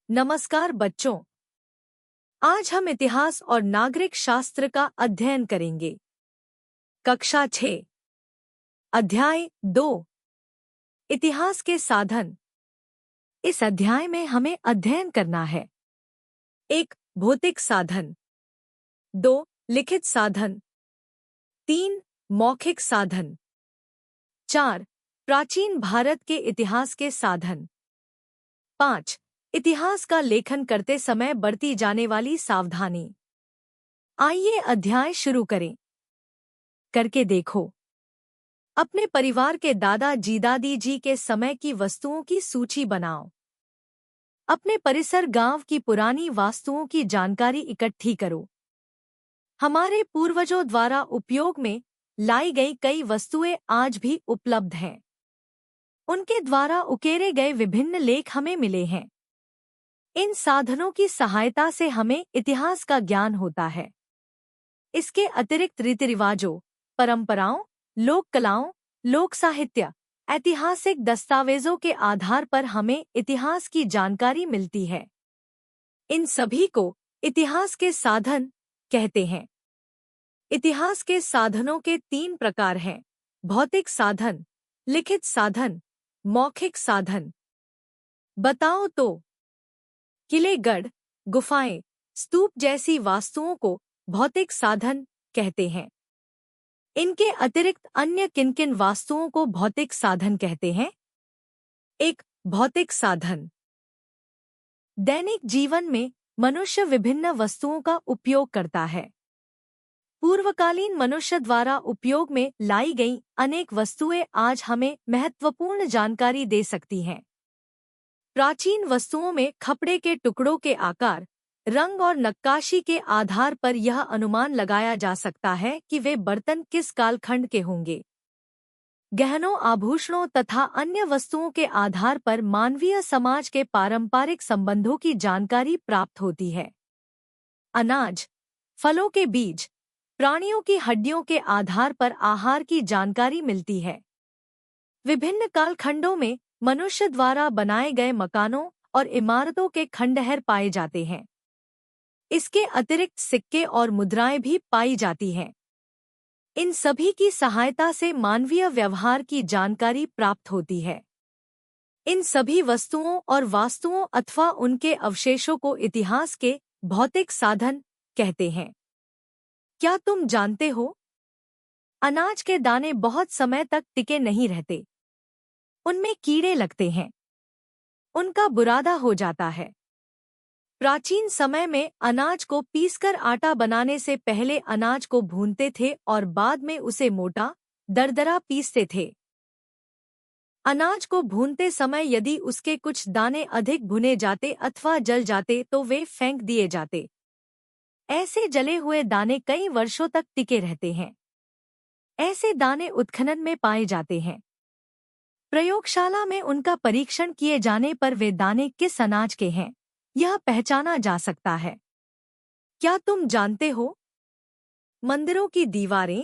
नमस्कार बच्चों। आज हम इतिहास और नागरिक शास्त्र का अध्ययन करेंगे। कक्षा 6 अध्याय 2 इतिहास के साधन। इस अध्याय में हमें अध्ययन करना है। 1. भौतिक साधन। 2. लिखित साधन। 3. मौखिक साधन। 4. प्राचीन भारत के इतिहास के साधन। 5. इतिहास का लेखन करते समय बरती जाने वाली सावधानी। आइए अध्याय शुरू करें। करके देखो। अपने परिवार के दादाजी दादी जी के समय की वस्तुओं की सूची बनाओ। अपने परिसर गांव की पुरानी वास्तुओं की जानकारी इकट्ठी करो। हमारे पूर्वजों द्वारा उपयोग में लाई गई कई वस्तुएं आज भी उपलब्ध हैं। उनके द्वारा उकेरे गए विभिन्न लेख हमें मिले हैं। इन साधनों की सहायता से हमें इतिहास का ज्ञान होता है। इसके अतिरिक्त रीति रिवाजों, परंपराओं, लोक कलाओं, लोक साहित्य, ऐतिहासिक दस्तावेजों के आधार पर हमें इतिहास की जानकारी मिलती है। इन सभी को इतिहास के साधन कहते हैं। इतिहास के साधनों के 3 प्रकार हैं: भौतिक साधन, लिखित साधन, मौखिक साधन। बताओ तो। किले, गढ़, गुफाएं, स्तूप जैसी वास्तुओं को भौतिक साधन कहते हैं। इनके अतिरिक्त अन्य किन किन वास्तुओं को भौतिक साधन कहते हैं? 1. भौतिक साधन। दैनिक जीवन में मनुष्य विभिन्न वस्तुओं का उपयोग करता है। पूर्वकालीन मनुष्य द्वारा उपयोग में लाई गई अनेक वस्तुएं आज हमें महत्वपूर्ण जानकारी दे सकती हैं। प्राचीन वस्तुओं में कपड़े के टुकड़ों के आकार, रंग और नक्काशी के आधार पर यह अनुमान लगाया जा सकता है कि वे बर्तन किस कालखंड के होंगे। गहनों, आभूषणों तथा अन्य वस्तुओं के आधार पर मानवीय समाज के पारंपरिक संबंधों की जानकारी प्राप्त होती है। अनाज, फलों के बीज, प्राणियों की हड्डियों के आधार पर आहार की जानकारी मिलती है। विभिन्न कालखंडों में मनुष्य द्वारा बनाए गए मकानों और इमारतों के खंडहर पाए जाते हैं। इसके अतिरिक्त सिक्के और मुद्राएं भी पाई जाती हैं। इन सभी की सहायता से मानवीय व्यवहार की जानकारी प्राप्त होती है। इन सभी वस्तुओं और वास्तुओं अथवा उनके अवशेषों को इतिहास के भौतिक साधन कहते हैं। क्या तुम जानते हो? अनाज के दाने बहुत समय तक टिके नहीं रहते। उनमें कीड़े लगते हैं। उनका बुरादा हो जाता है। प्राचीन समय में अनाज को पीसकर आटा बनाने से पहले अनाज को भूनते थे और बाद में उसे मोटा, दरदरा पीसते थे। अनाज को भूनते समय यदि उसके कुछ दाने अधिक भुने जाते अथवा जल जाते तो वे फेंक दिए जाते। ऐसे जले हुए दाने कई वर्षों तक टिके रहते हैं। ऐसे दाने उत्खनन में पाए जाते हैं। प्रयोगशाला में उनका परीक्षण किए जाने पर वे दाने किस अनाज के हैं, यह पहचाना जा सकता है। क्या तुम जानते हो? मंदिरों की दीवारें,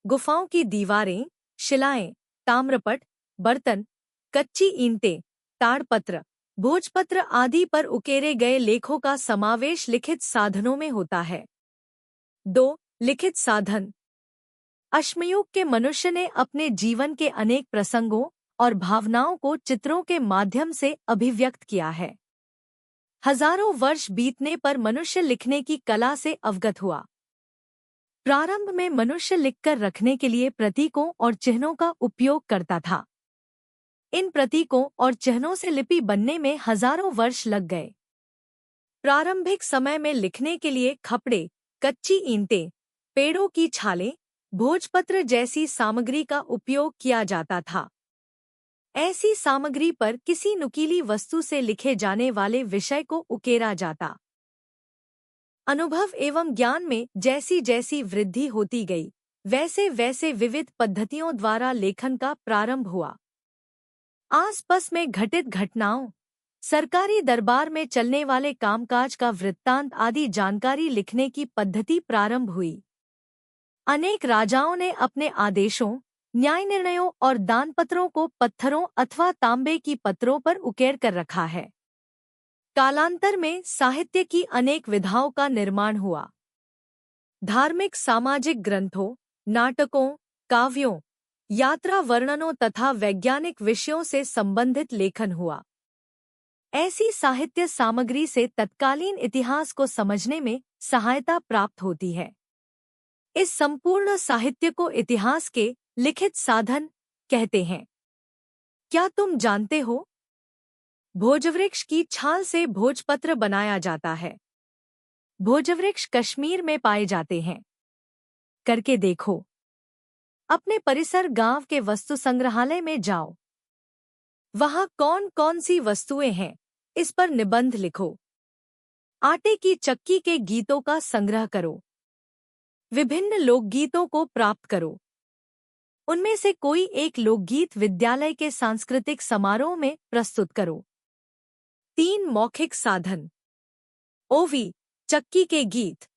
गुफाओं की दीवारें, शिलाएं, ताम्रपट, बर्तन, कच्ची ईंटें, ताड़पत्र, भोजपत्र आदि पर उकेरे गए लेखों का समावेश लिखित साधनों में होता है। 2. लिखित साधन। अश्मयुग के मनुष्य ने अपने जीवन के अनेक प्रसंगों और भावनाओं को चित्रों के माध्यम से अभिव्यक्त किया है। हजारों वर्ष बीतने पर मनुष्य लिखने की कला से अवगत हुआ। प्रारंभ में मनुष्य लिखकर रखने के लिए प्रतीकों और चिन्हों का उपयोग करता था। इन प्रतीकों और चिन्हों से लिपि बनने में हजारों वर्ष लग गए। प्रारंभिक समय में लिखने के लिए खपड़े, कच्ची ईंटें, पेड़ों की छालें, भोजपत्र जैसी सामग्री का उपयोग किया जाता था। ऐसी सामग्री पर किसी नुकीली वस्तु से लिखे जाने वाले विषय को उकेरा जाता। अनुभव एवं ज्ञान में जैसी जैसी वृद्धि होती गई, वैसे वैसे विविध पद्धतियों द्वारा लेखन का प्रारंभ हुआ। आसपास में घटित घटनाओं, सरकारी दरबार में चलने वाले कामकाज का वृत्तांत आदि जानकारी लिखने की पद्धति प्रारंभ हुई। अनेक राजाओं ने अपने आदेशों, न्याय निर्णयों और दानपत्रों को पत्थरों अथवा तांबे की पत्रों पर उकेर कर रखा है। कालांतर में साहित्य की अनेक विधाओं का निर्माण हुआ। धार्मिक सामाजिक ग्रंथों, नाटकों, काव्यों, यात्रा वर्णनों तथा वैज्ञानिक विषयों से संबंधित लेखन हुआ। ऐसी साहित्य सामग्री से तत्कालीन इतिहास को समझने में सहायता प्राप्त होती है। इस संपूर्ण साहित्य को इतिहास के लिखित साधन कहते हैं। क्या तुम जानते हो? भोजवृक्ष की छाल से भोजपत्र बनाया जाता है। भोजवृक्ष कश्मीर में पाए जाते हैं। करके देखो। अपने परिसर गांव के वस्तु संग्रहालय में जाओ। वहां कौन कौन सी वस्तुएं हैं, इस पर निबंध लिखो। आटे की चक्की के गीतों का संग्रह करो। विभिन्न लोकगीतों को प्राप्त करो। उनमें से कोई एक लोकगीत विद्यालय के सांस्कृतिक समारोह में प्रस्तुत करो। 3 मौखिक साधन। ओवी, चक्की के गीत।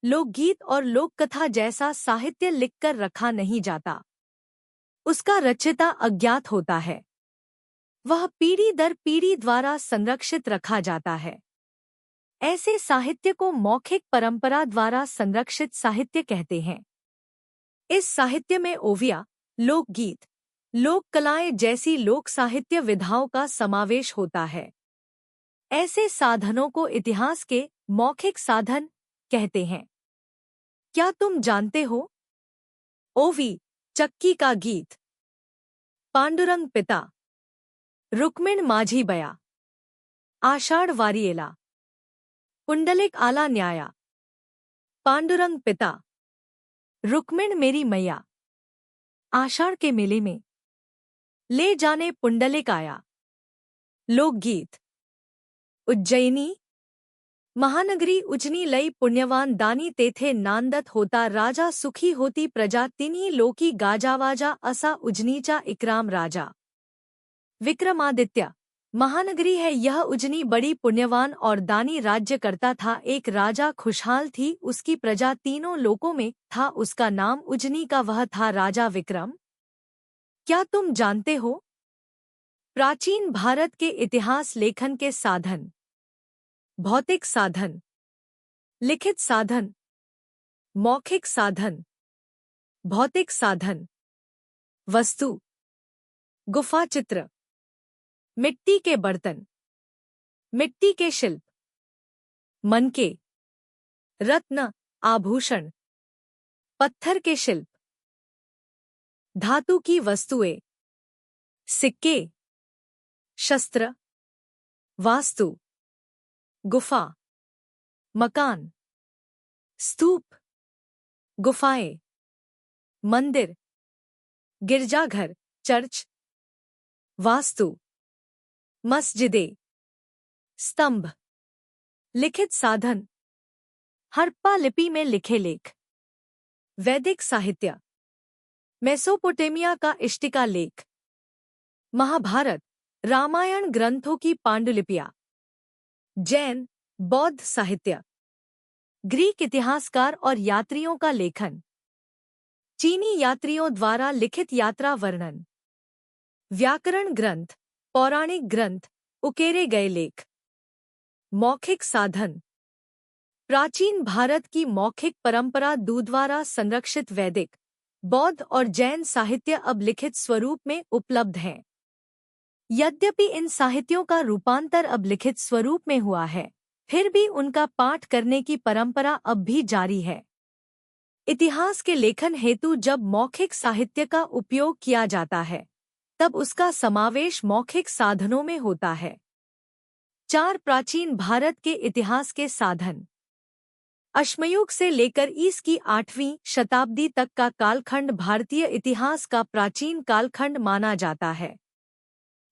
लोकगीत और लोककथा जैसा साहित्य लिखकर रखा नहीं जाता। उसका रचयिता अज्ञात होता है। वह पीढ़ी दर पीढ़ी द्वारा संरक्षित रखा जाता है। ऐसे साहित्य को मौखिक परंपरा द्वारा संरक्षित साहित्य कहते हैं। इस साहित्य में ओविया, लोकगीत, लोक कलाएं जैसी लोक साहित्य विधाओं का समावेश होता है। ऐसे साधनों को इतिहास के मौखिक साधन कहते हैं। क्या तुम जानते हो? ओवी, चक्की का गीत। पांडुरंग पिता। रुक्मिण माझी बया। आषाढ़ वारियेला। पुंडलिक आला न्याया। पांडुरंग पिता। रुक्मिण मेरी मैया। आषाढ़ के मेले में ले जाने पुंडलिक आया। लोकगीत। उज्जैनी। महानगरी उजनी लई पुण्यवान दानी तेथे नांदत होता राजा सुखी होती प्रजा तिन्ही लोकी गाजावाजा असा उजनीचा इकराम राजा। विक्रमादित्य। महानगरी है यह उजनी बड़ी पुण्यवान और दानी राज्य करता था। एक राजा खुशहाल थी उसकी प्रजा तीनों लोकों में था उसका नाम उजनी का वह था राजा विक्रम। क्या तुम जानते हो? प्राचीन भारत के इतिहास लेखन के साधन। भौतिक साधन, लिखित साधन, मौखिक साधन। भौतिक साधन। वस्तु, गुफा चित्र, मिट्टी के बर्तन, मिट्टी के शिल्प, मनके, रत्न, आभूषण, पत्थर के शिल्प, धातु की वस्तुएं, सिक्के, शस्त्र, वास्तु, गुफा, मकान, स्तूप, गुफाएं, मंदिर, गिरजाघर, चर्च, वास्तु, मस्जिदें, स्तंभ। लिखित साधन। हड़प्पा लिपि में लिखे लेख। वैदिक साहित्य। मेसोपोटामिया का इष्टिका लेख। महाभारत, रामायण ग्रंथों की पांडुलिपियां। जैन, बौद्ध साहित्य। ग्रीक इतिहासकार और यात्रियों का लेखन। चीनी यात्रियों द्वारा लिखित यात्रा वर्णन। व्याकरण ग्रंथ, पौराणिक ग्रंथ, उकेरे गए लेख। मौखिक साधन। प्राचीन भारत की मौखिक परंपरा द्वारा संरक्षित वैदिक, बौद्ध और जैन साहित्य अब लिखित स्वरूप में उपलब्ध हैं। यद्यपि इन साहित्यों का रूपांतर अब लिखित स्वरूप में हुआ है, फिर भी उनका पाठ करने की परंपरा अब भी जारी है। इतिहास के लेखन हेतु जब मौखिक साहित्य का उपयोग किया जाता है, तब उसका समावेश मौखिक साधनों में होता है। 4 प्राचीन भारत के इतिहास के साधन। अश्मयुग से लेकर ईसा की 8वीं शताब्दी तक का कालखंड भारतीय इतिहास का प्राचीन कालखंड माना जाता है।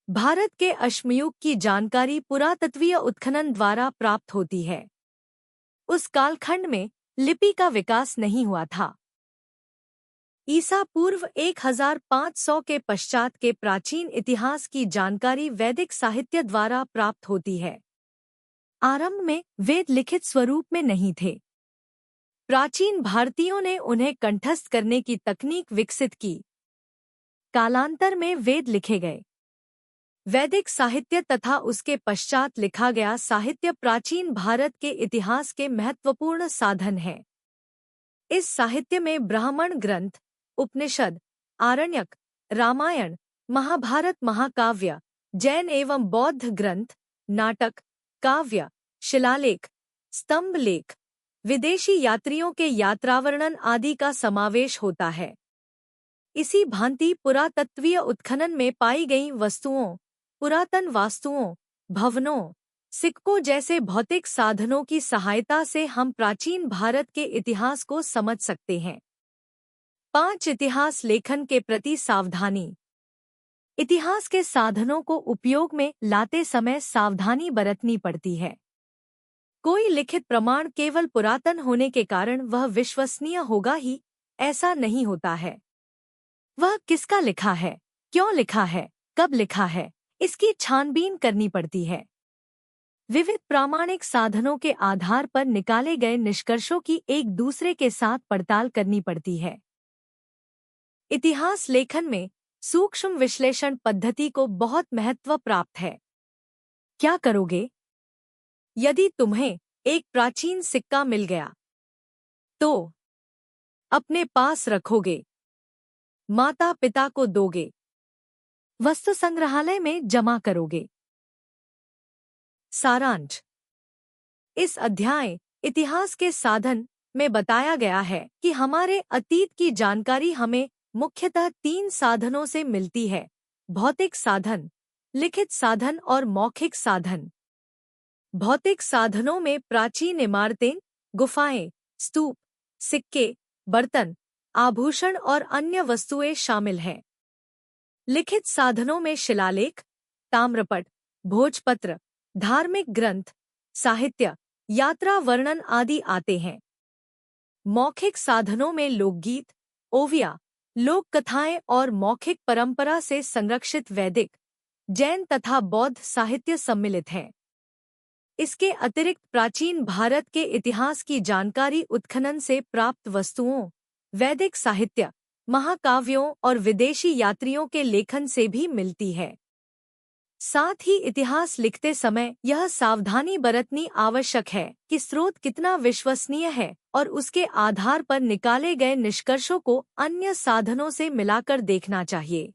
भारत के अश्मयुग की जानकारी पुरातत्वीय उत्खनन द्वारा प्राप्त होती है। उस कालखंड में लिपि का विकास नहीं हुआ था। ईसा पूर्व 1500 के पश्चात के प्राचीन इतिहास की जानकारी वैदिक साहित्य द्वारा प्राप्त होती है। आरंभ में वेद लिखित स्वरूप में नहीं थे। प्राचीन भारतीयों ने उन्हें कंठस्थ करने की तकनीक विकसित की। कालांतर में वेद लिखे गए। वैदिक साहित्य तथा उसके पश्चात लिखा गया साहित्य प्राचीन भारत के इतिहास के महत्वपूर्ण साधन है। इस साहित्य में ब्राह्मण ग्रंथ, उपनिषद, आरण्यक, रामायण, महाभारत, महाकाव्य, जैन एवं बौद्ध ग्रंथ, नाटक, काव्य, शिलालेख, स्तंभ लेख, विदेशी यात्रियों के यात्रावर्णन आदि का समावेश होता है। इसी भांति पुरातत्वीय उत्खनन में पाई गई वस्तुओं, पुरातन वास्तुओं, भवनों, सिक्कों जैसे भौतिक साधनों की सहायता से हम प्राचीन भारत के इतिहास को समझ सकते हैं। 5 इतिहास लेखन के प्रति सावधानी। इतिहास के साधनों को उपयोग में लाते समय सावधानी बरतनी पड़ती है। कोई लिखित प्रमाण केवल पुरातन होने के कारण वह विश्वसनीय होगा ही, ऐसा नहीं होता है। वह किसका लिखा है, क्यों लिखा है, कब लिखा है, इसकी छानबीन करनी पड़ती है। विविध प्रामाणिक साधनों के आधार पर निकाले गए निष्कर्षों की एक दूसरे के साथ पड़ताल करनी पड़ती है। इतिहास लेखन में सूक्ष्म विश्लेषण पद्धति को बहुत महत्व प्राप्त है। क्या करोगे? यदि तुम्हें एक प्राचीन सिक्का मिल गया तो अपने पास रखोगे, माता पिता को दोगे, वस्तु संग्रहालय में जमा करोगे। सारांश। इस अध्याय इतिहास के साधन में बताया गया है कि हमारे अतीत की जानकारी हमें मुख्यतः 3 साधनों से मिलती है: भौतिक साधन, लिखित साधन और मौखिक साधन। भौतिक साधनों में प्राचीन इमारतें, गुफाएं, स्तूप, सिक्के, बर्तन, आभूषण और अन्य वस्तुएं शामिल हैं। लिखित साधनों में शिलालेख, ताम्रपट, भोजपत्र, धार्मिक ग्रंथ, साहित्य, यात्रा वर्णन आदि आते हैं। मौखिक साधनों में लोकगीत, ओविया, लोक कथाएं और मौखिक परंपरा से संरक्षित वैदिक, जैन तथा बौद्ध साहित्य सम्मिलित हैं। इसके अतिरिक्त प्राचीन भारत के इतिहास की जानकारी उत्खनन से प्राप्त वस्तुओं, वैदिक साहित्य, महाकाव्यों और विदेशी यात्रियों के लेखन से भी मिलती है। साथ ही इतिहास लिखते समय यह सावधानी बरतनी आवश्यक है कि स्रोत कितना विश्वसनीय है और उसके आधार पर निकाले गए निष्कर्षों को अन्य साधनों से मिलाकर देखना चाहिए।